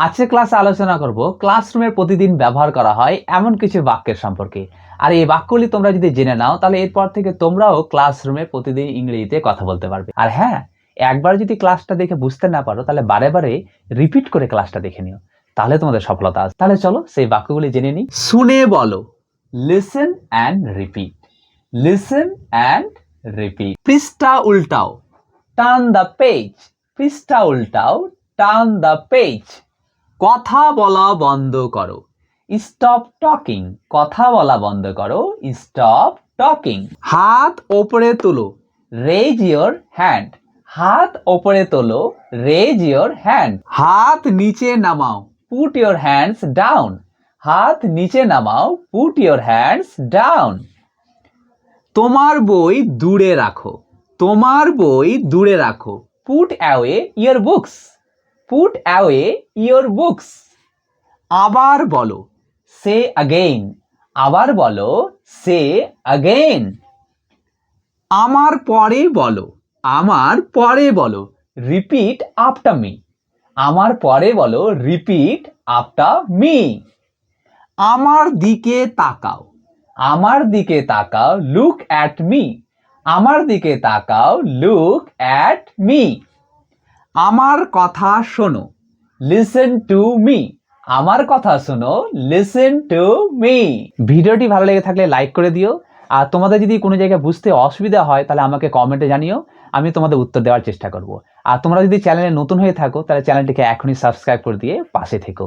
আজকে ক্লাসে আলোচনা করব ক্লাসরুমে প্রতিদিন ব্যবহার করা হয় এমন কিছু বাক্যের সম্পর্কে। আর এই বাক্যগুলি তোমরা যদি জেনে নাও তাহলে এরপর থেকে তোমরাও ক্লাসরুমে প্রতিদিন ইংরেজিতে কথা বলতে পারবে। আর হ্যাঁ, একবার যদি ক্লাসটা দেখে বুঝতে না পারো তাহলে বারে বারে রিপিট করে ক্লাসটা দেখে নিও, তাহলে তোমাদের সফলতা আসবে। তাহলে চলো সেই বাক্যগুলি জেনে নিই। শুনে বলো, listen and repeat. Listen and repeat. পৃষ্ঠা উল্টাও, টার্ন দ্য পেজ। পৃষ্ঠা উল্টাও, টার্ন দ্য পেজ। কথা বলা বন্ধ করো, স্টপ টকিং। কথা বলা বন্ধ করো, স্টপ টকিং। হাত ওপরে তোলো, রেজ ইয়োর হ্যান্ড। হাত ওপরে তোলো, রেজ ইয়োর হ্যান্ড। হাত নিচে নামাও, পুট ইয়োর হ্যান্ডস ডাউন। হাত নিচে নামাও, পুট ইয়োর হ্যান্ডস ডাউন। তোমার বই দূরে রাখো, তোমার বই দূরে রাখো। Put away your books. Put away your books. আবার বলো, সে অ্যাগেইন। আবার বলো, সে অ্যাগেইন। আমার পরে বলো, আমার পরে বলো। Repeat after me. আমার পরে বলো, রিপিট আফটার মি। আমার দিকে তাকাও, আমার দিকে তাকাও। Look at me. আমার দিকে তাকাও, লুক অ্যাট মি। আমার কথা শোনো, লিসেন টু মি। আমার কথা শোনো, লিসেন টু মি। ভিডিওটি ভালো লেগে থাকলে লাইক করে দিও। আর তোমাদের যদি কোনো জায়গায় বুঝতে অসুবিধা হয় তাহলে আমাকে কমেন্টে জানিও, আমি তোমাদের উত্তর দেওয়ার চেষ্টা করব। আর তোমরা যদি চ্যানেলে নতুন হয়ে থাকো তাহলে চ্যানেলটিকে এখনই সাবস্ক্রাইব করে দিয়ে পাশে থেকো।